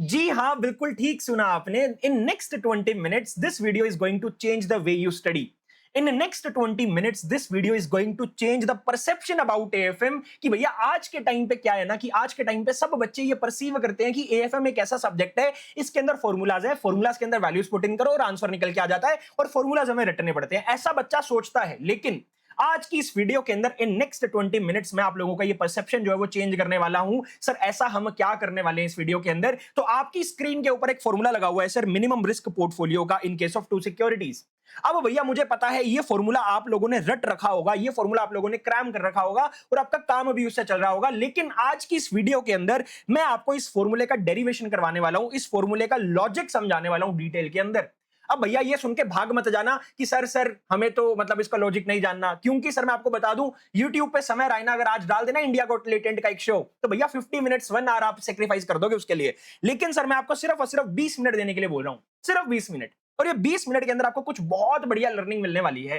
जी हाँ, बिल्कुल ठीक सुना आपने। In next 20 minutes this video is going to change the way you study. In next 20 minutes this video is going to change the perception about AFM कि भैया आज के टाइम पे क्या है ना कि आज के टाइम पे सब बच्चे ये परसीव करते हैं कि एएफएम एक ऐसा सब्जेक्ट है, इसके अंदर फॉर्मूलाज है, फॉर्मूलाज के अंदर वैल्यूज पुट इन करो और आंसर निकल के आ जाता है और फॉर्मूलाज हमें रटने पड़ते हैं। ऐसा बच्चा सोचता है, लेकिन आज की इस वीडियो के अंदर इन नेक्स्ट 20 मिनट्स में आप लोगों का ये परसेप्शन जो है वो चेंज करने वाला हूं। सर ऐसा हम क्या करने वाले हैं इस वीडियो के अंदर? तो आपकी स्क्रीन के ऊपर एक फॉर्मूला लगा हुआ है सर, मिनिमम रिस्क पोर्टफोलियो का in case of two securities. अब भैया मुझे पता है ये फॉर्मूला आप लोगों ने रट रखा होगा, ये फॉर्मूला आप लोगों ने क्रैम कर रखा होगा और आपका काम भी उससे चल रहा होगा, लेकिन आज की इस वीडियो के अंदर मैं आपको इस फॉर्मूले का डेरिवेशन करवाने वाला हूं, इस फॉर्मूले का लॉजिक समझाने वाला हूं डिटेल के अंदर। अब भैया ये सुन के भाग मत जाना कि सर हमें तो मतलब इसका लॉजिक नहीं जानना, क्योंकि सर मैं आपको बता दूं YouTube पे समय रायना अगर आज डाल देना इंडिया गॉट टैलेंट का एक शो, तो भैया 50 मिनट्स 1 आवर आप सेक्रीफाइस कर दोगे उसके लिए। लेकिन सर मैं आपको सिर्फ और सिर्फ 20 मिनट देने के लिए बोल रहा हूं, सिर्फ 20 मिनट। और ये 20 मिनट के अंदर आपको कुछ बहुत बढ़िया लर्निंग मिलने वाली है।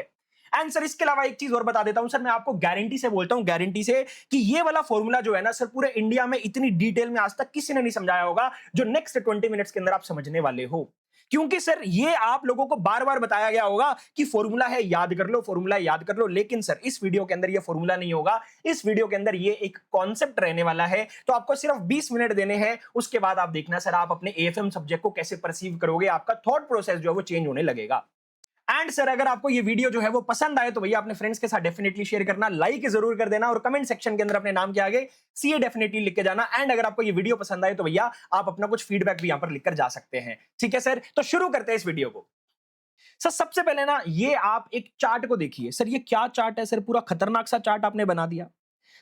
एंड सर इसके अलावा एक चीज और बता देता हूं सर, मैं आपको गारंटी से बोलता हूं, गारंटी से, कि ये वाला फॉर्मूला जो है ना सर पूरे इंडिया में इतनी डिटेल में आज तक किसी ने नहीं समझाया होगा जो नेक्स्ट 20 मिनट्स के अंदर आप समझने वाले हो। क्योंकि सर ये आप लोगों को बार बार बताया गया होगा कि फॉर्मूला है याद कर लो, फॉर्मूला याद कर लो, लेकिन सर इस वीडियो के अंदर ये फॉर्मूला नहीं होगा। इस वीडियो के अंदर ये एक कॉन्सेप्ट रहने वाला है। तो आपको सिर्फ 20 मिनट देने हैं, उसके बाद आप देखना सर आप अपने एएफएम सब्जेक्ट को कैसे परसीव करोगे, आपका थॉट प्रोसेस जो है वो चेंज होने लगेगा। एंड सर अगर आपको ये वीडियो जो है वो पसंद आए तो भैया अपने फ्रेंड्स के साथ डेफिनेटली शेयर करना, लाइक जरूर कर देना और कमेंट सेक्शन के अंदर अपने नाम के आगे सीए डेफिनेटली लिख के जाना। एंड अगर आपको ये वीडियो पसंद आए तो भैया आप अपना कुछ फीडबैक भी यहां पर लिखकर जा सकते हैं। ठीक है सर, तो शुरू करते हैं इस वीडियो को। सर सबसे पहले ना ये आप एक चार्ट को देखिए। सर ये क्या चार्ट है? सर पूरा खतरनाक सा चार्ट आपने बना दिया।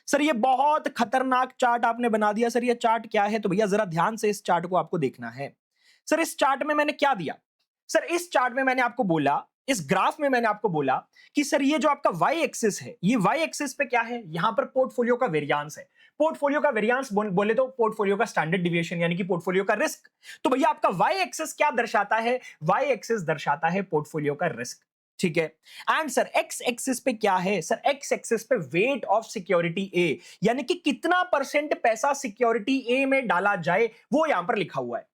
सर ये बहुत खतरनाक चार्ट आपने बना दिया। सर ये चार्ट क्या है? तो भैया जरा ध्यान से इस चार्ट को आपको देखना है। सर इस चार्ट में मैंने क्या दिया? सर इस चार्ट में मैंने आपको बोला, इस ग्राफ में मैंने आपको बोला कि सर ये जो आपका वाई एक्सिस है, ये वाई एक्सिस पे क्या है? यहां पर पोर्टफोलियो का वेरियांस है। पोर्टफोलियो का वेरियांस बोले तो पोर्टफोलियो का स्टैंडर्ड डिविएशन यानी कि पोर्टफोलियो का रिस्क। तो भैया आपका वाई एक्सिस क्या दर्शाता है? वाई एक्सिस दर्शाता है पोर्टफोलियो का रिस्क। ठीक है। एंड सर एक्स एक्सिस पे क्या है? सर एक्स एक्सिस पे वेट ऑफ सिक्योरिटी ए, यानी कि कितना परसेंट पैसा सिक्योरिटी ए में डाला जाए वो यहां पर लिखा हुआ है।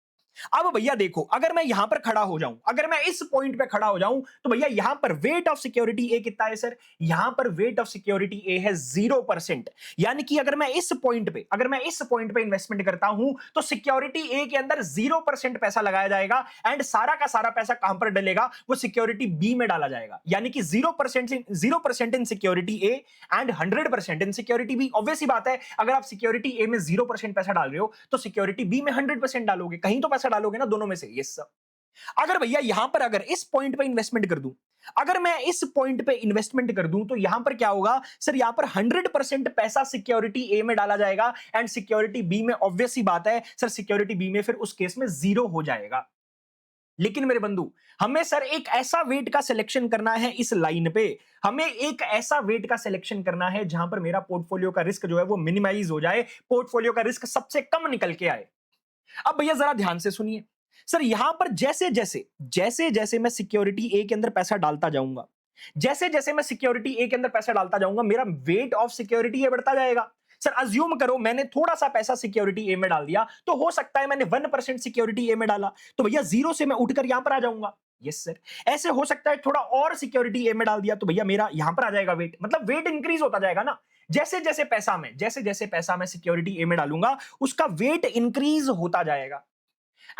अब भैया देखो, अगर मैं यहां पर खड़ा हो जाऊं, अगर मैं इस पॉइंट पे खड़ा हो जाऊं, तो भैया यहां पर वेट ऑफ सिक्योरिटी ए कितना है? सर यहां पर वेट ऑफ सिक्योरिटी ए है 0%। यानी कि अगर मैं इस पॉइंट पे, अगर मैं इस पॉइंट पे इन्वेस्टमेंट करता हूं तो सिक्योरिटी ए के अंदर 0% पैसा लगाया जाएगा एंड सारा का सारा पैसा कहां पर डलेगा? वो सिक्योरिटी बी में डाला जाएगा। यानी कि 0% in security A and 100% in security B. Obvious ही बात है, अगर आप सिक्योरिटी ए में 0% पैसा डाल रहे हो तो सिक्योरिटी बी में 100% डालोगे, कहीं तो पैसा डालोगे ना, दोनों में से। Yes sir. अगर भैया यहां पर अगर इस पॉइंट पे इन्वेस्टमेंट कर दूं, अगर मैं इस पॉइंट पे इन्वेस्टमेंट कर दूं तो यहां पर क्या होगा? सर यहां पर 100% पैसा सिक्योरिटी ए में डाला जाएगा एंड सिक्योरिटी बी में, ऑब्वियस ही बात है सर, सिक्योरिटी बी में फिर उस केस में 0 हो जाएगा। लेकिन मेरे बंधु, हमें सर एक ऐसा वेट का सिलेक्शन करना है इस लाइन पे, हमें एक ऐसा वेट का सिलेक्शन करना है जहां पर मेरा पोर्टफोलियो का रिस्क जो है वो मिनिमाइज हो जाए, पोर्टफोलियो का रिस्क सबसे कम निकल के आए। अब भैया जरा ध्यान से सुनिए। सर यहां पर जैसे जैसे जैसे जैसे मैं सिक्योरिटी ए के अंदर पैसा डालता जाऊंगा, जैसे जैसे मैं सिक्योरिटी ए के अंदर पैसा डालता जाऊंगा, मेरा वेट ऑफ सिक्योरिटी ए बढ़ता जाएगा। सर अज्यूम करो मैंने थोड़ा सा पैसा सिक्योरिटी ए में डाल दिया, तो हो सकता है मैंने 1% सिक्योरिटी ए में डाला, तो भैया 0 से मैं उठकर यहां पर आ जाऊंगा। Yes sir. ऐसे हो सकता है थोड़ा और सिक्योरिटी ए में डाल दिया, तो भैया मेरा यहां पर आ जाएगा वेट, मतलब वेट इंक्रीज होता जाएगा ना। जैसे जैसे पैसा मैं सिक्योरिटी ए में डालूंगा उसका वेट इंक्रीज होता जाएगा।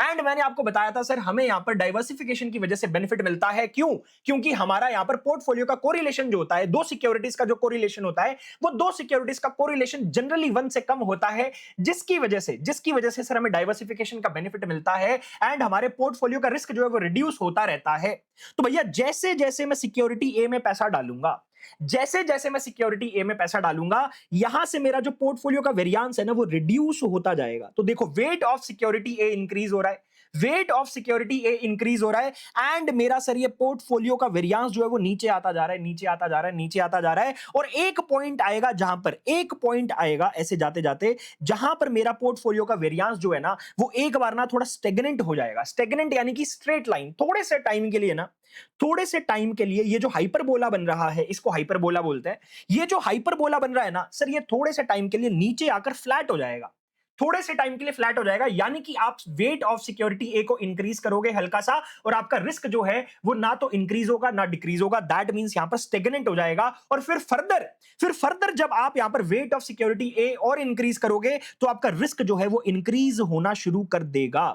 एंड मैंने आपको बताया था सर हमें यहां पर डाइवर्सिफिकेशन की वजह से बेनिफिट मिलता है। क्यों? क्योंकि हमारा यहां पर पोर्टफोलियो का कोरिलेशन जो होता है, दो सिक्योरिटीज का जो कोरिलेशन होता है, वो दो सिक्योरिटीज का कोरिलेशन जनरली 1 से कम होता है, जिसकी वजह से सर हमें डाइवर्सिफिकेशन का बेनिफिट मिलता है एंड हमारे पोर्टफोलियो का रिस्क जो है वो रिड्यूस होता रहता है। तो भैया जैसे जैसे मैं सिक्योरिटी ए में पैसा डालूंगा, जैसे जैसे मैं सिक्योरिटी ए में पैसा डालूंगा, यहां से मेरा जो पोर्टफोलियो का वेरियांस है ना वो रिड्यूस होता जाएगा। तो देखो wait of security A increase हो रहा है, wait of security A increase हो रहा है एंड मेरा सर ये पोर्टफोलियो का वेरियांस जो है वो नीचे आता जा रहा है, नीचे आता जा रहा है, नीचे आता जा रहा है। और एक पॉइंट आएगा जहां पर, एक पॉइंट आएगा ऐसे जाते जाते जहां पर मेरा पोर्टफोलियो का वेरियांस जो है ना वो एक बार ना थोड़ा स्टेगनेंट हो जाएगा। स्टेगनेंट यानी कि स्ट्रेट लाइन, थोड़े से टाइम के लिए ना, थोड़े से टाइम के लिए ये जो हाइपरबोला बन रहा है, इसको हाइपरबोला बोलते हैं, ये जो हाइपरबोला बन रहा है ना सर, ये थोड़े से टाइम के लिए नीचे आकर फ्लैट हो जाएगा। थोड़े से टाइम के लिए फ्लैट हो जाएगा, यानी कि आप वेट ऑफ सिक्योरिटी ए को इंक्रीज करोगे हल्का सा, और आपका रिस्क जो है वो ना तो इंक्रीज होगा ना डिक्रीज होगा। दैट मींस यहां पर स्टेगनेंट हो जाएगा। और फिर फर्दर जब आप यहां पर वेट ऑफ सिक्योरिटी ए और इंक्रीज करोगे तो आपका रिस्क जो है वो इंक्रीज होना शुरू कर देगा।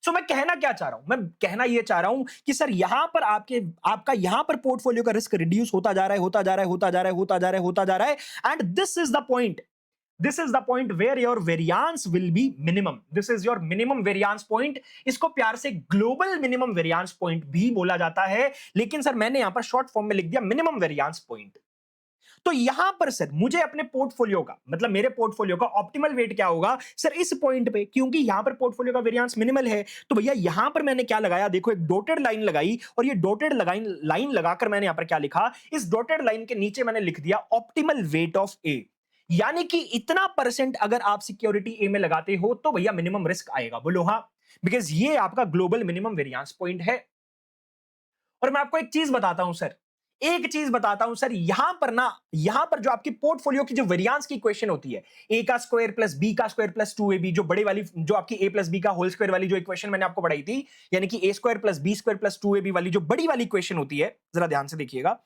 सो मैं कहना क्या चाह रहा हूं, मैं कहना यह चाह रहा हूं कि सर यहां पर आपका यहां पर पोर्टफोलियो का रिस्क रिड्यूस होता जा रहा है, होता जा रहा है, होता जा रहा है, होता जा रहा है, होता जा रहा है। And this is the point where your variance will be minimum. This is your minimum variance point. इसको प्यार से ग्लोबल मिनिमम वेरियांस पॉइंट भी बोला जाता है, लेकिन सर मैंने यहां पर शॉर्ट फॉर्म में लिख दिया मिनिमम वेरियांस पॉइंट। तो यहां पर सर मुझे अपने पोर्टफोलियो का, मतलब मेरे पोर्टफोलियो का ऑप्टिमल वेट क्या होगा सर इस पॉइंट पे, क्योंकि यहां पर पोर्टफोलियो का वेरिएंस मिनिमल है। तो भैया यहां पर मैंने क्या लगाया, देखो एक डॉटेड लाइन लगाई, और ये डॉटेड लाइन लगाकर मैंने यहां पर क्या लिखा, इस डॉटेड लाइन के नीचे मैंने लिख दिया ऑप्टिमल वेट ऑफ ए। यानी कि इतना परसेंट अगर आप सिक्योरिटी ए में लगाते हो तो भैया मिनिमम रिस्क आएगा। बोलो हाँ, बिकॉज ये आपका ग्लोबल मिनिमम वेरिएंस पॉइंट है। और मैं आपको एक चीज बताता हूं सर, एक चीज बताता हूं सर, यहां पर जो आपकी पोर्टफोलियो की जो वेरिएंस की इक्वेशन होती है, ए का स्क्वायर प्लस बी का स्क्वायर प्लस 2ab, जो बड़े वाली, जो आपकी ए प्लस बी का होल स्क्वायर वाली जो इक्वेशन मैंने आपको पढ़ाई थी, यानी कि A square plus B square plus 2ab वाली जो बड़ी वाली इक्वेशन होती है, जरा ध्यान से देखिएगा।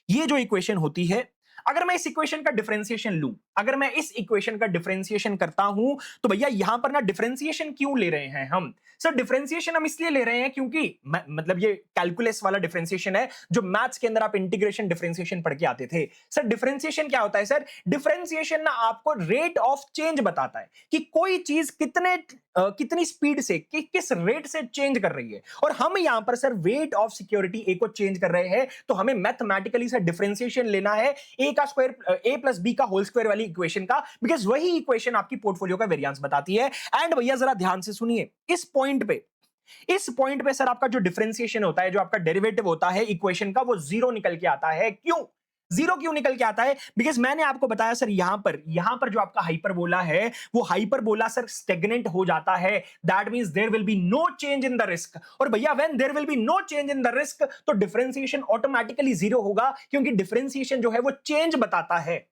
ये जो इक्वेशन होती है, अगर मैं इस इक्वेशन का डिफरेंशिएशन लूं, अगर मैं इस इक्वेशन का डिफरेंशिएशन करता हूं, तो भैया यहां पर ना डिफरेंशिएशन क्यों ले रहे हैं हम सर? डिफरेंशिएशन हम इसलिए ले रहे हैं क्योंकि मतलब ये कैलकुलस वाला डिफरेंशिएशन है, जो मैथ्स के अंदर आप इंटीग्रेशन डिफरेंशिएशन पढ़ के आते थे। सर डिफरेंशिएशन क्या होता है सर? डिफरेंशिएशन ना आपको रेट ऑफ चेंज बताता है कि कोई चीज कितनी स्पीड से, किस रेट से चेंज कर रही है। और हम यहां पर सर वेट ऑफ सिक्योरिटी ए को चेंज कर रहे हैं, तो हमें मैथमेटिकली सर डिफरेंशिएशन लेना है ए का स्क्वायर, ए प्लस बी का होल स्क्वायर वाली इक्वेशन का, बिकॉज वही इक्वेशन आपकी पोर्टफोलियो का वेरिएंस बताती है। एंड भैया जरा ध्यान से सुनिए, इस पॉइंट पे सर आपका जो डिफरेंशिएशन होता है, जो आपका डेरिवेटिव होता है इक्वेशन का, वो जीरो निकल के आता है। क्यों जीरो क्यों निकल के आता है? बिकॉज मैंने आपको बताया सर, यहां पर जो आपका हाइपरबोला है, वो हाइपरबोला सर स्टेगनेंट हो जाता है। That means there will be no change in the risk. और भैया when there will be no change in the risk, तो डिफरेंशिएशन ऑटोमेटिकली जीरो होगा, क्योंकि डिफरेंशिएशन जो है वो चेंज बताता है।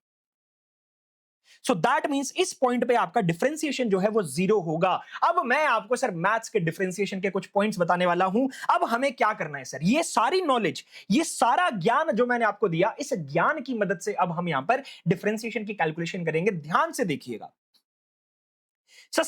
सो दैट मींस इस पॉइंट पे आपका डिफरेंशिएशन जो है वो जीरो होगा। अब मैं आपको सर मैथ्स के डिफरेंशिएशन के कुछ पॉइंट्स बताने वाला हूं। अब हमें क्या करना है सर, ये सारी नॉलेज, ये सारा ज्ञान जो मैंने आपको दिया, इस ज्ञान की मदद से अब हम यहां पर डिफरेंशिएशन की कैलकुलेशन करेंगे। ध्यान से देखिएगा सर।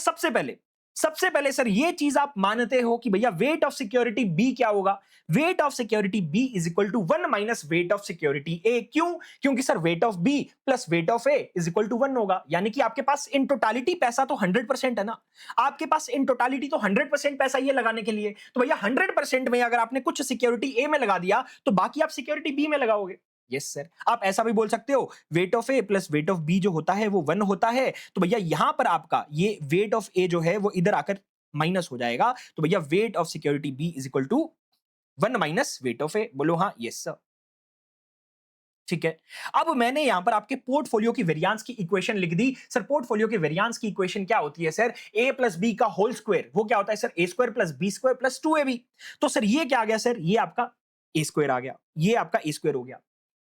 सबसे पहले सर ये चीज आप मानते हो कि भैया वेट ऑफ सिक्योरिटी बी क्या होगा? Weight of security B is equal to 1 minus weight of security A. क्यों? क्योंकि sir weight of B plus weight of A is equal to 1 होगा। यानी कि आपके पास इन टोटालिटी पैसा तो 100% है ना, आपके पास इन टोटालिटी तो 100% पैसा ये लगाने के लिए। तो भैया 100% में अगर आपने कुछ सिक्योरिटी ए में लगा दिया, तो बाकी आप सिक्योरिटी बी में लगाओगे। यस सर, आप ऐसा भी बोल सकते हो, weight of A plus weight of B जो होता है वो 1 होता है। तो भैया यहां पर आपका ये वेट ऑफ ए जो है वो इधर आकर माइनस हो जाएगा। तो भैया weight of security B is equal to 1 minus weight of A. बोलो हाँ, यस सर। ठीक है, अब मैंने यहां पर आपके पोर्टफोलियो की वेरिएंस की इक्वेशन लिख दी। सर पोर्टफोलियो की वेरिएंस की इक्वेशन क्या होती है सर? ए प्लस बी का होल स्क्वायर, वो क्या होता है sir? A square plus B square plus 2ab। तो सर ये क्या आ गया सर? ये आपका ए स्क्वायर आ गया, ये आपका ए स्क्वायर हो गया।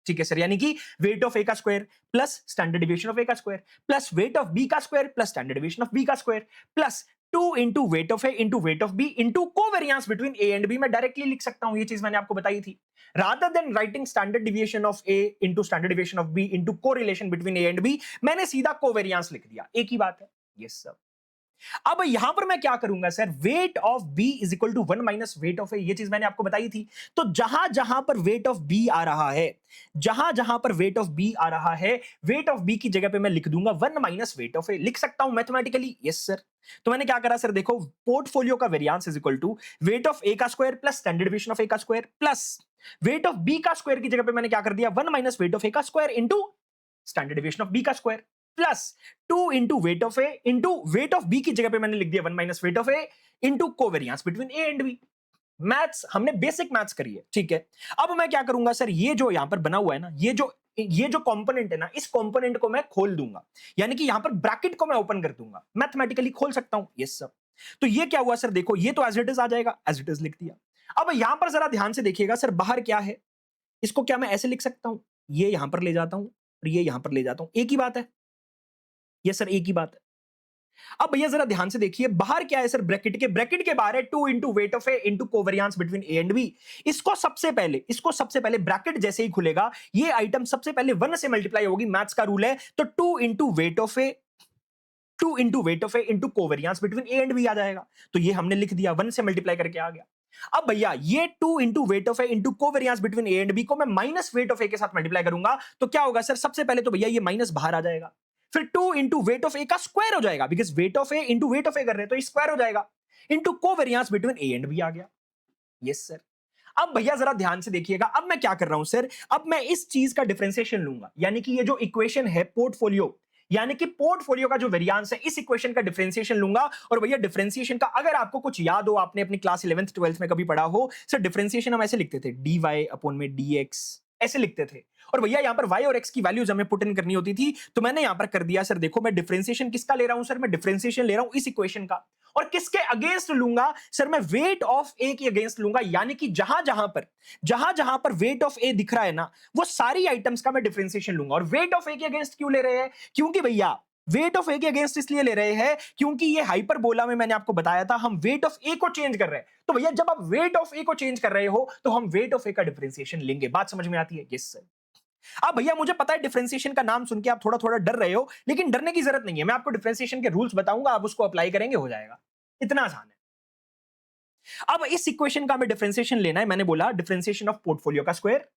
ठीक है सर, यानी कि वेट ऑफ ए का square plus standard deviation of A का square plus weight of B का square plus standard deviation of B का square plus 2 into weight of A into weight of B into covariance between A and B. मैं directly लिख सकता हूं, ये चीज मैंने आपको बताई थी। Rather than writing standard deviation of A into standard deviation of B into correlation between A and B, मैंने सीधा कोवेरियंस लिख दिया। एक ही बात है। Yes sir. अब यहां पर मैं क्या करूंगा sir? Weight of B is equal to 1 minus weight of A, ये चीज मैंने आपको बताई थी। तो जहां जहां पर वेट ऑफ बी आ रहा है, जहां जहां पर वेट ऑफ बी आ रहा है, वेट ऑफ बी की जगह पे मैं लिख दूंगा 1 माइनस वेट ऑफ ए। लिख सकता हूं मैथमेटिकली। Yes sir. तो मैंने क्या करा सर? देखो, पोर्टफोलियो का variance is equal to weight of A का square plus standard deviation of A का square plus weight of B का स्क्वायर की जगह पे मैंने क्या कर दिया? 1 माइनस वेट ऑफ ए का square into standard deviation of B का square plus 2 into weight of A into weight of B की जगह पे मैंने लिख दिया 1 minus weight of A into covariance between A and B. Maths हमने basic maths करी है, ठीक है। अब मैं क्या करूंगा सर? ये जो यहां पर बना हुआ है ना, ये जो कंपोनेंट है ना, इस कंपोनेंट को मैं खोल दूंगा, यानी कि यहां पर ब्रैकेट को मैं ओपन कर दूंगा। मैथमेटिकली खोल सकता हूं। Yes sir. तो ये क्या हुआ सर? देखो, ये तो एज इट इज आ जाएगा, एज इट इज लिख दिया। अब यहां पर जरा ध्यान से देखिएगा सर, बाहर क्या है? इसको क्या मैं ऐसे लिख सकता हूं? ये यहां पर ले जाता हूं और ये यहां पर ले जाता हूं, एक ही बात है। ये सर एक ही बात है। अब भैया जरा ध्यान से देखिए, बाहर क्या है सर, ब्रैकेट के बाहर है 2 into weight of A into covariance between A and B. इसको सबसे पहले ब्रैकेट जैसे ही खुलेगा, ये आइटम सबसे पहले 1 से मल्टीप्लाई होगी, मैथ्स का रूल है। तो 2 into weight of A, 2 into weight of A into covariance between A and B आ जाएगा। तो ये हमने लिख दिया, 1 से मल्टीप्लाई करके आ गया। अब भैया ये 2 into weight of A into covariance between A and B को मैं माइनस वेट ऑफ ए के साथ मल्टीप्लाई करूंगा, तो क्या होगा सर, सबसे पहले तो भैया ये माइनस बाहर आ जाएगा, फिर 2 इंटू वेट ऑफ ए का स्क्वायर हो जाएगा, because weight of A into weight of A कर रहे हैं तो ये स्क्वायर हो जाएगा, into covariance between A and B आ गया। Yes sir. अब भैया जरा ध्यान से देखिएगा, अब मैं क्या कर रहा हूं सर, अब मैं इस चीज का डिफरेंशिएशन लूंगा, यानी कि ये जो इक्वेशन है पोर्टफोलियो, यानी कि पोर्टफोलियो का जो वेरिएंस है, इस इक्वेशन का डिफरेंशिएशन लूंगा। और भैया डिफरेंशिएशन का अगर आपको कुछ याद हो, आपने अपनी क्लास 11th 12th में कभी पढ़ा हो सर, डिफरेंशिएशन हम ऐसे लिखते थे, dy अपॉन में dx ऐसे लिखते थे। और भैया यहां पर y और x की वैल्यूज हमें पुट इन करनी होती थी, तो मैंने यहां पर कर दिया सर। देखो मैं डिफरेंशिएशन किसका ले रहा हूं सर, मैं डिफरेंशिएशन ले रहा हूं इस इक्वेशन का, और किसके अगेंस्ट लूंगा सर, मैं वेट ऑफ ए के अगेंस्ट लूंगा, यानी कि जहां जहां पर वेट ऑफ ए दिख रहा है ना, वो सारी आइटम्स का मैं डिफरेंशिएशन लूंगा। और वेट ऑफ ए के अगेंस्ट क्यों ले रहे हैं, क्योंकि भैया वेट ऑफ ए के अगेंस्ट इसलिए ले रहे हैं क्योंकि ये हाइपरबोला में मैंने आपको बताया था हम वेट ऑफ ए को चेंज कर रहे हैं। तो भैया जब आप वेट ऑफ ए को चेंज कर रहे हो तो हम वेट ऑफ ए का डिफरेंशिएशन लेंगे। बात समझ में आती है? Yes sir. अब भैया मुझे पता है डिफरेंशिएशन का नाम सुन के आप थोड़ा थोड़ा डर रहे हो, लेकिन डरने की जरूरत नहीं है। मैं आपको डिफरेंशिएशन के रूल्स बताऊंगा, आप उसको अप्लाई करेंगे, हो जाएगा। इतना आसान है। अब इस इक्वेशन का हमें डिफरेंशिएशन लेना है। मैंने बोला डिफरेंशिएशन ऑफ पोर्टफोलियो का square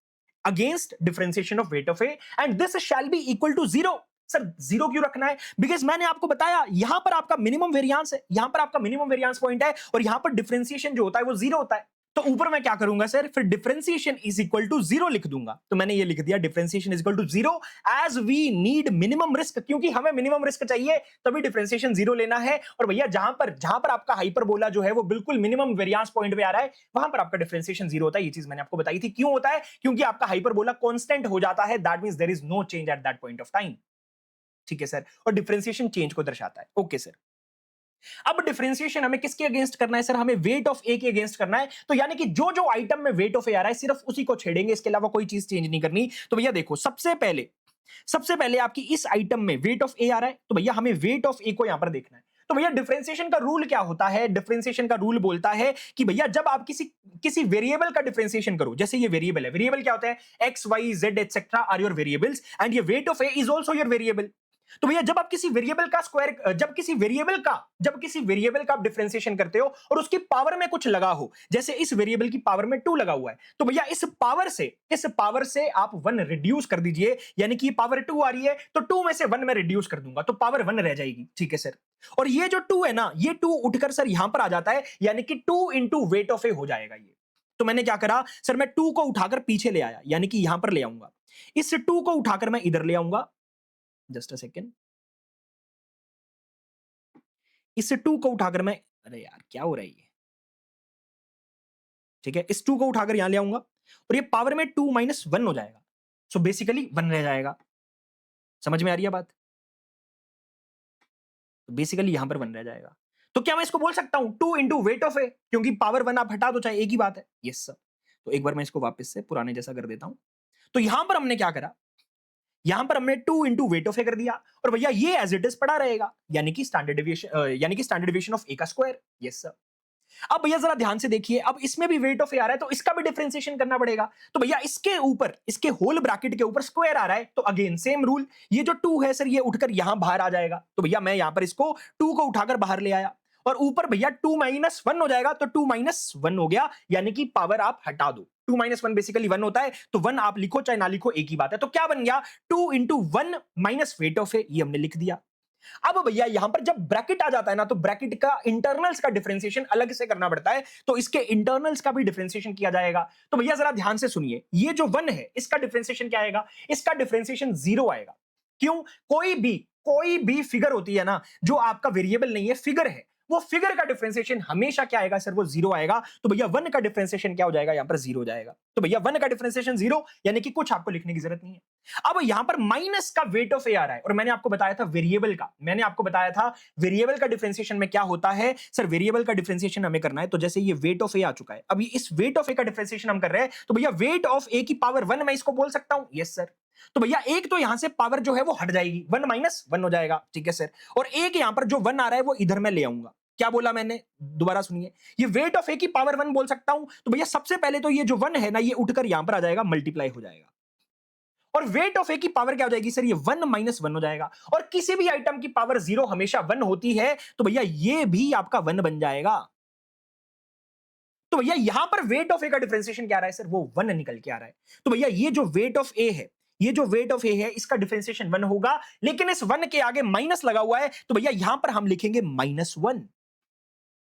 against differentiation of weight of A, and this shall be equal to 0। Sir 0 क्यों रखना है? बिकॉज मैंने आपको बताया यहां पर आपका मिनिमम वेरिएंस है, यहां पर आपका मिनिमम वेरिएंस पॉइंट है, और यहां पर डिफरेंशिएशन जो होता है वो 0 होता है। तो ऊपर मैं क्या करूंगा सर, फिर डिफरेंशिएशन इज इक्वल टू 0 लिख दूंगा। तो मैंने ये लिख दिया differentiation is equal to 0 as we need minimum risk, क्योंकि हमें मिनिमम रिस्क चाहिए तभी डिफरेंशिएशन 0 लेना है। और भैया जहां पर आपका हाइपरबोला जो है वो बिल्कुल मिनिमम वेरिएंस पॉइंट पे आ रहा है, वहां पर आपका डिफरेंशिएशन 0 होता है। ये चीज मैंने आपको बताई थी। क्यों होता है? क्योंकि आपका हाइपरबोला कांस्टेंट हो जाता है, that means there is no change at that point of time. ठीक है सर। और डिफरेंशिएशन चेंज को दर्शाता है। Okay sir. अब डिफरेंशिएशन हमें किसके अगेंस्ट करना है सर? हमें वेट ऑफ ए के अगेंस्ट करना है। तो यानी कि जो जो आइटम में वेट ऑफ ए आ रहा है सिर्फ उसी को छेड़ेंगे, इसके अलावा कोई चीज चेंज नहीं करनी। तो भैया देखो, सबसे पहले आपकी इस आइटम में वेट ऑफ ए आ रहा है, तो भैया हमें वेट ऑफ ए को यहां पर देखना है। तो भैया डिफरेंशिएशन का रूल क्या होता है? डिफरेंशिएशन का रूल बोलता है कि भैया जब आप किसी वेरिएबल का डिफरेंशिएशन करो, जैसे ये वेरिएबल है, वेरिएबल क्या होता है? X Y Z etcetera are your variables, and ये weight of A is also your variable. तो भैया जब किसी वेरिएबल का आप डिफरेंशिएशन करते हो और उसकी पावर में कुछ लगा हो, जैसे इस वेरिएबल की पावर में 2 लगा हुआ है, तो भैया इस पावर से आप 1 रिड्यूस कर दीजिए, यानी कि पावर 2 आ रही है तो 2 में से 1 मैं रिड्यूस कर दूंगा, तो पावर 1 रह जाएगी। ठीक है सर। और ये जो 2 है ना, ये 2 उठकर सर यहां पर आ जाता है, यानी कि 2 इंटू वेट ऑफ ए हो जाएगा ये। तो मैंने क्या करा सर, मैं 2 को उठाकर पीछे ले आया, यानी कि यहां पर ले आऊंगा। इस 2 को उठाकर मैं इधर ले आऊंगा, जस्ट अ सेकेंड। इस 2 को उठाकर मैं, अरे यार क्या हो रहा है ये, ठीक है, इस 2 को उठाकर यहां ले आऊंगा और ये पावर में 2 माइनस 1 हो जाएगा। सो बेसिकली 1 रह जाएगा। समझ में आ रही है बात? तो बेसिकली यहां पर 1 रह जाएगा। तो क्या मैं इसको बोल सकता हूं 2 इंटू वेट ऑफ ए, क्योंकि पावर 1 आप हटा दो चाहे एक ही बात है। Yes sir. तो एक बार मैं इसको वापस से पुराने जैसा कर देता हूं। तो यहां पर हमने क्या करा, यहां पर हमने 2 इंटू वेट ऑफ ए कर दिया, और भैया ये एज इट इज पड़ा रहेगा, यानी कि स्टैंडर्ड डेविएशन ऑफ ए का स्क्वायर। Yes sir. अब भैया जरा ध्यान से देखिए, अब इसमें भी वेट ऑफ ए आ रहा है तो इसका भी डिफरेंशिएशन करना पड़ेगा। तो भैया इसके ऊपर, इसके होल ब्रैकेट के ऊपर स्क्वायर आ रहा है, तो अगेन सेम रूल, ये जो 2 है सर ये उठकर यहां बाहर आ जाएगा। तो भैया मैं यहां पर इसको 2 को उठाकर बाहर ले आया, और ऊपर भैया 2 माइनस 1 हो जाएगा, तो 2 माइनस 1 हो गया, यानी कि पावर आप हटा दो। 2 माइनस 1 बेसिकली 1 होता है, तो 1 आप लिखो चाहे ना लिखो एक ही बात है। तो क्या बन गया, 2 into 1 minus weight of A, ये हमने लिख दिया। अब भैया यहां पर जब ब्रैकेट आ जाता है ना, तो ब्रैकेट का इंटरनल्स का डिफरेंशिएशन अलग से करना पड़ता है, तो इसके इंटरनल्स का भी डिफरेंशिएशन किया जाएगा। तो भैया जरा ध्यान से सुनिए, ये जो 1 है इसका डिफरेंशिएशन क्या आएगा? इसका डिफरेंशिएशन 0 आएगा। क्यों? कोई भी फिगर होती है ना, जो आपका वेरिएबल नहीं है, फिगर है, वो फिगर का डिफरेंशिएशन हमेशा क्या आएगा सर? वो 0 आएगा। तो भैया 1 का डिफरेंशिएशन क्या हो जाएगा? यहां पर 0 हो जाएगा। तो भैया 1 का डिफरेंशिएशन 0, यानी कि कुछ आपको लिखने की जरूरत नहीं है। अब यहां पर माइनस का वेट ऑफ ए आ रहा है, और मैंने आपको बताया था वेरिएबल का डिफरेंशिएशन में क्या होता है सर? वेरिएबल का डिफरेंशिएशन हमें करना है, तो जैसे ये वेट ऑफ ए आ चुका है, अभी इस वेट ऑफ ए का डिफरेंशिएशन हम कर रहे हैं, तो भैया वेट ऑफ ए की पावर 1 मैं इसको बोल सकता हूं। Yes sir. तो भैया एक तो यहां से पावर जो है वो हट जाएगी, 1 माइनस 1 हो जाएगा, ठीक है सर। और एक यहां पर जो 1 आ रहा है वो इधर मैं ले आऊंगा। क्या बोला मैंने, दोबारा सुनिए, ये वेट ऑफ ए की पावर 1 बोल सकता हूं। तो भैया सबसे पहले तो ये जो 1 है ना, ये उठकर यहां पर आ जाएगा, मल्टीप्लाई हो जाएगा। और वेट ऑफ ए की पावर क्या हो जाएगी सर, ये 1 माइनस 1 हो जाएगा। और किसी भी आइटम की पावर 0 हमेशा 1 होती है, तो भैया ये भी आपका 1 बन जाएगा। तो भैया यहां पर वेट ऑफ ए का डिफरेंशिएशन क्या आ रहा है सर, वो 1 निकल के आ रहा है। तो भैया ये जो वेट ऑफ ए है, ये जो वेट ऑफ ए है, इसका डिफरेंशिएशन 1 होगा, लेकिन इस 1 के आगे माइनस लगा हुआ है, तो भैया यहां पर हम लिखेंगे -1।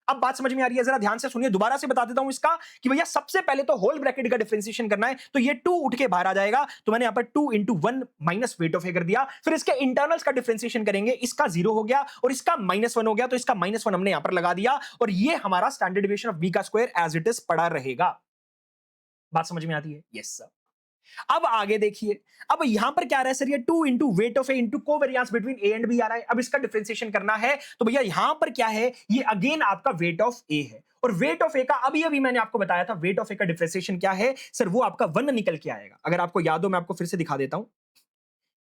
अब बात समझ में आ रही है, जरा ध्यान से सुनिए, दोबारा से बता देता हूं इसका कि भैया सबसे पहले तो होल ब्रैकेट का डिफरेंशिएशन करना है, तो ये 2 उठ के बाहर आ जाएगा, तो मैंने यहां पर 2 into 1 minus weight of A कर दिया। फिर इसके इंटरनल्स का डिफरेंशिएशन करेंगे, इसका 0 हो गया और इसका -1 हो गया, तो इसका -1 हमने यहां पर लगा दिया, और ये हमारा स्टैंडर्ड डेविएशन ऑफ बी का स्क्वायर एज इट इज पड़ा रहेगा। बात समझ में आती है? Yes sir. अब आगे देखिए, अब यहां पर क्या आ रहा है सर, ये 2 into weight of A into covariance between A and B आ रहा है। अब इसका डिफरेंशिएशन करना है, तो भैया यहां पर क्या है, ये अगेन आपका वेट ऑफ ए है, और वेट ऑफ ए का अभी अभी मैंने आपको बताया था, वेट ऑफ ए का डिफरेंशिएशन क्या है सर, वो आपका 1 निकल के आएगा। अगर आपको याद हो, मैं आपको फिर से दिखा देता हूं।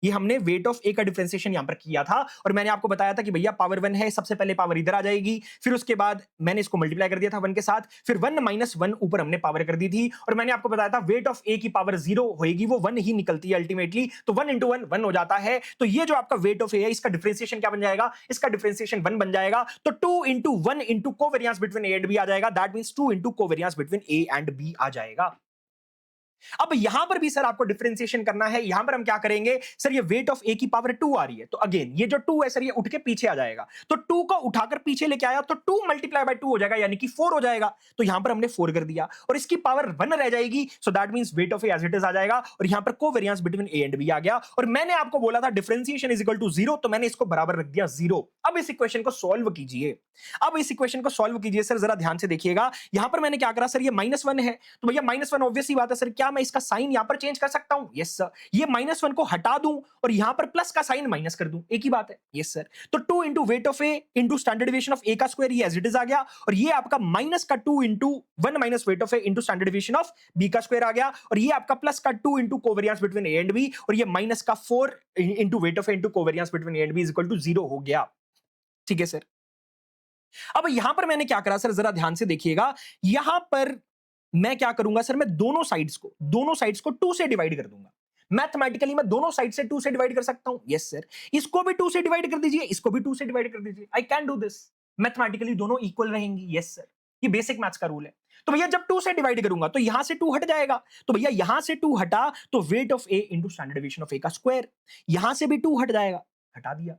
ये हमने वेट ऑफ ए का डिफरेंशिएशन यहां पर किया था, और मैंने आपको बताया था कि भैया पावर 1 है, सबसे पहले पावर इधर आ जाएगी, फिर उसके बाद मैंने इसको मल्टीप्लाई कर दिया था 1 के साथ, फिर 1 माइनस 1 ऊपर हमने पावर कर दी थी, और मैंने आपको बताया था वेट ऑफ ए की पावर 0 होएगी, वो 1 ही निकलती है अल्टीमेटली, तो 1 इंटू 1 1 हो जाता है। तो ये जो आपका वेट ऑफ ए है, इसका डिफरेंशिएशन क्या बन जाएगा, इसका डिफरेंशिएशन 1 बन जाएगा। तो 2 into 1 into covariance between A and B आ जाएगा, that means 2 into covariance between A and B आ जाएगा। अब यहां पर भी सर आपको डिफरेंशिएशन करना है। यहां पर हम क्या करेंगे सर, ये वेट ऑफ ए की पावर 2 आ रही है, तो अगेन ये जो 2 है सर, ये उठ के पीछे आ जाएगा, तो 2 को उठाकर पीछे लेके आया, तो 2 मल्टीप्लाई बाय 2 हो जाएगा, यानी कि 4 हो जाएगा। तो यहां पर हमने 4 कर दिया, और इसकी पावर 1 रह जाएगी, so that means weight of A as it is आ जाएगा, और यहां पर covariance between A and B आ गया। और मैंने आपको बोला था डिफरेंशिएशन इज इक्वल टू 0, तो मैंने इसको बराबर रख दिया 0। अब इस इक्वेशन को सॉल्व कीजिए, अब इस इक्वेशन को सॉल्व कीजिए सर, जरा ध्यान से देखिएगा। यहां पर मैंने क्या करा सर, ये -1 है, तो भैया -1 ऑब्वियसली बात है सर, क्या मैं इसका साइन यहां पर चेंज कर सकता हूं? Yes sir. ये -1 को हटा दूं और यहां पर प्लस का साइन माइनस कर दूं, एक ही बात है। Yes sir. तो 2 into weight of A into standard deviation of A का स्क्वायर, ये एज इट इज आ गया, और ये आपका माइनस का 2 into 1 minus weight of A into standard deviation of B का स्क्वायर आ गया, और ये आपका प्लस का 2 into covariance between A and B, और ये माइनस का 4 into weight of A into covariance between A and B is equal to 0 हो गया। ठीक है सर। अब यहां पर मैंने क्या करा सर, जरा ध्यान से देखिएगा। यहां पर मैं क्या करूंगा सर, मैं दोनों साइड्स को 2 से डिवाइड कर दूंगा। मैथमेटिकली मैं दोनों साइड से 2 से डिवाइड कर सकता हूं। Yes sir. इसको भी 2 से डिवाइड कर दीजिए, इसको भी 2 से डिवाइड कर दीजिए। I can do this. Mathematically दोनों इक्वल रहेंगी। Yes sir. ये बेसिक मैथ्स का रूल है। तो भैया जब 2 से डिवाइड करूंगा तो यहां से 2 हट जाएगा, तो भैया यहां से 2 हटा, तो weight of A into standard deviation of A का स्क्वायर, यहां से भी 2 हट जाएगा, हटा दिया,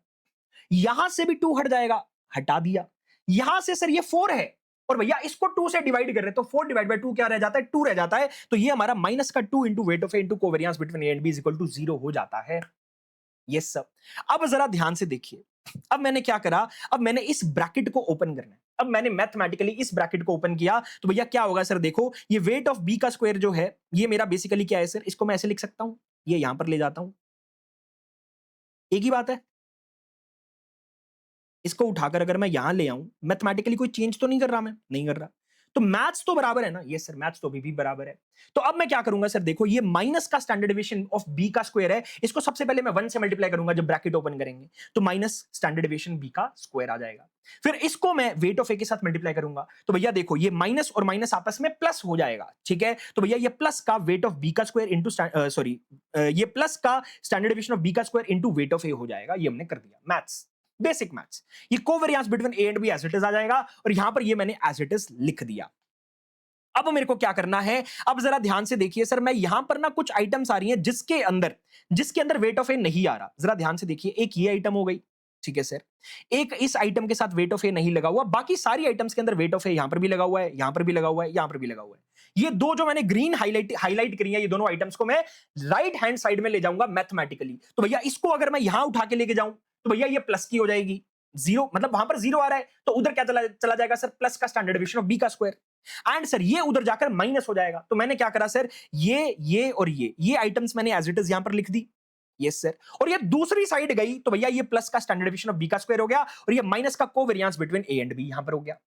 यहां से भी 2 हट जाएगा, हटा दिया, यहां से सर ये 4 है, और भैया इसको 2 से डिवाइड कर रहे, तो 4 डिवाइड बाय 2 क्या रह जाता है, 2 रह जाता है, तो ये हमारा माइनस का 2 into weight of A into covariance between A and B is equal to 0 हो जाता है। Yes sir. अब जरा ध्यान से देखिए, अब मैंने क्या करा, अब मैंने इस ब्रैकेट को ओपन करना है। अब मैंने मैथमेटिकली इस ब्रैकेट को ओपन किया, तो भैया क्या होगा सर, देखो ये वेट ऑफ बी का स्क्वायर जो है, ये मेरा बेसिकली क्या है सर, इसको मैं ऐसे लिख सकता हूं, ये यहां पर ले जाता हूं, एक ही बात है। इसको उठाकर अगर मैं यहां ले आऊं, मैथमेटिकली कोई चेंज तो नहीं कर रहा, मैं नहीं कर रहा, तो मैथ्स तो बराबर है ना। यस सर, मैथ्स तो अभी भी बराबर है। तो अब मैं क्या करूंगा सर, देखो ये माइनस का स्टैंडर्ड डेविएशन ऑफ बी का स्क्वायर है, इसको सबसे पहले मैं 1 से मल्टीप्लाई करूंगा जब ब्रैकेट ओपन करेंगे, तो माइनस स्टैंडर्ड डेविएशन बी का स्क्वायर आ जाएगा। फिर इसको मैं वेट ऑफ ए के साथ मल्टीप्लाई करूंगा, तो भैया देखो ये माइनस और माइनस आपस में प्लस हो जाएगा, ठीक है। तो भैया ये प्लस का वेट ऑफ बी का स्क्वायर इंटू ये प्लस का स्टैंडर्ड डेविएशन ऑफ बी का square into weight of A हो जाएगा। ये हमने कर दिया, मैथ्स, बेसिक मैथ्स। ये covariance between A and B as it is आ जाएगा, और यहां पर ये मैंने एज इट इज लिख दिया। अब मेरे को क्या करना है, अब जरा ध्यान से देखिए सर, मैं यहां पर ना कुछ आइटम्स आ रही हैं जिसके अंदर वेट ऑफ ए नहीं आ रहा। जरा ध्यान से देखिए, एक ये आइटम हो गई, ठीक है सर, एक इस आइटम के साथ वेट ऑफ ए नहीं लगा हुआ, बाकी सारी आइटम्स के अंदर वेट ऑफ ए यहां पर भी लगा हुआ है, यहां पर भी लगा हुआ है, यहां पर भी लगा हुआ है। ये दो जो मैंने ग्रीन हाईलाइट करी है, ये दोनों आइटम्स को मैं राइट हैंड साइड में ले जाऊंगा मैथमेटिकली। तो भैया इसको अगर मैं यहां उठा के लेके जाऊं, तो भैया ये प्लस की हो जाएगी, 0 मतलब वहां पर 0 आ रहा है, तो उधर क्या चला जाएगा सर, प्लस का स्टैंडर्ड डेविएशन ऑफ बी का स्क्वायर, एंड सर ये उधर जाकर माइनस हो जाएगा। तो मैंने क्या करा सर, ये और ये आइटम्स मैंने एज इट इज यहां पर लिख दी। Yes sir. और ये दूसरी साइड गई, तो भैया ये प्लस का स्टैंडर्ड डेविएशन ऑफ बी का स्क्वायर हो गया, और ये माइनस का covariance between A and B यहां पर हो गया।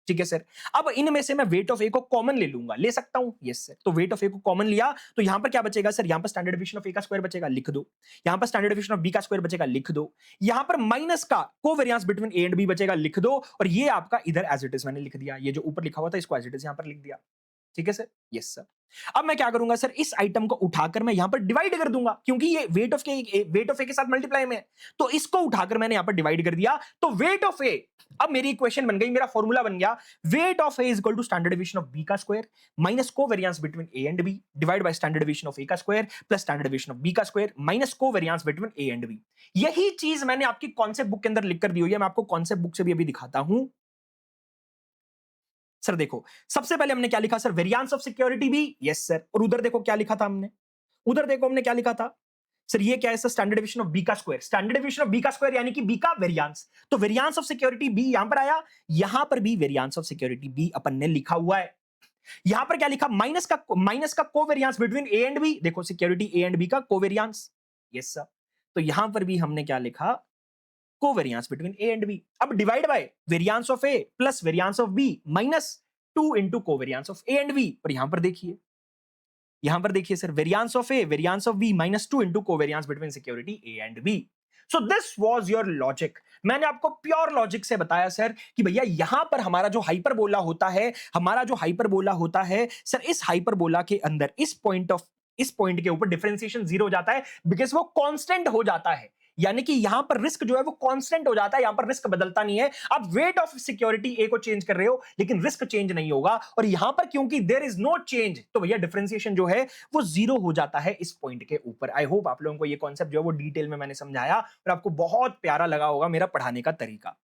ठीक है सर। अब इनमें से मैं वेट ऑफ ए को कॉमन ले लूंगा, ले सकता हूं? Yes sir. तो वेट ऑफ ए को कॉमन लिया तो यहां पर क्या बचेगा सर? यहां पर स्टैंडर्ड डेविएशन ऑफ ए का स्क्वायर बचेगा, लिख दो। यहां पर स्टैंडर्ड डेविएशन ऑफ बी का स्क्वायर बचेगा, लिख दो। यहां पर माइनस का covariance between A and B बचेगा, लिख दो। और ये आपका इधर एज इट इज मैंने लिख दिया, ये जो ऊपर लिखा हुआ था इसको एज इट इज यहां पर लिख दिया। ठीक है सर? Yes sir. अब मैं क्या करूंगा सर? इस आइटम को उठाकर मैं यहां पर डिवाइड कर दूंगा, क्योंकि ये वेट ऑफ ए के साथ मल्टीप्लाई में है, तो इसको उठाकर मैंने यहां पर डिवाइड कर दिया। तो वेट ऑफ ए, अब मेरी इक्वेशन बन गई, मेरा फॉर्मूला बन गया, weight of A is equal to standard deviation of B का square minus covariance between A and B divide by standard deviation of A का square plus standard deviation of B का square minus covariance between A and B. यही चीज मैंने आपकी concept book के अंदर लिख कर दी हुई है, मैं आपको कॉन्सेप्ट बुक से भी अभी दिखाता हूं। सर देखो, सबसे पहले हमने क्या लिखा sir? Variance of security B, yes sir. और उधर देखो क्या लिखा था हमने, उधर देखो हमने क्या लिखा था सर? ये क्या है sir? Standard deviation of B का square, standard deviation of B का स्क्वायर यानी कि बी का वेरिएंस। तो वेरिएंस ऑफ सिक्योरिटी बी यहां पर आया, यहां पर भी वेरिएंस ऑफ सिक्योरिटी बी अपन ने लिखा हुआ है। यहां पर क्या लिखा? माइनस का covariance between A and B, देखो सिक्योरिटी ए एंड बी का कोवेरिएंस, यस सर। तो यहां पर भी हमने क्या लिखा? Covariance between A and B. अब divide by variance of A plus variance of B minus 2 into covariance of A and B. और यहां पर देखिए sir, variance of A variance of B minus 2 into covariance between security A and B. So this was your logic. मैंने आपको pure logic से बताया sir कि भैया यहां पर हमारा जो हाइपरबोला होता है, सर इस हाइपरबोला के अंदर इस पॉइंट के ऊपर डिफरेंशिएशन जीरो हो जाता है, बिकॉज वो कांस्टेंट हो जाता है। यानी कि यहां पर रिस्क जो है वो कांस्टेंट हो जाता है, यहां पर रिस्क बदलता नहीं है। आप वेट ऑफ सिक्योरिटी ए को चेंज कर रहे हो लेकिन रिस्क चेंज नहीं होगा। और यहां पर क्योंकि देयर इज नो चेंज, तो भैया डिफरेंशिएशन जो है वो जीरो हो जाता है इस पॉइंट के ऊपर। आई होप आप लोगों को ये कॉन्सेप्ट जो है वो डिटेल में मैंने समझाया और आपको बहुत प्यारा लगा होगा मेरा पढ़ाने का तरीका।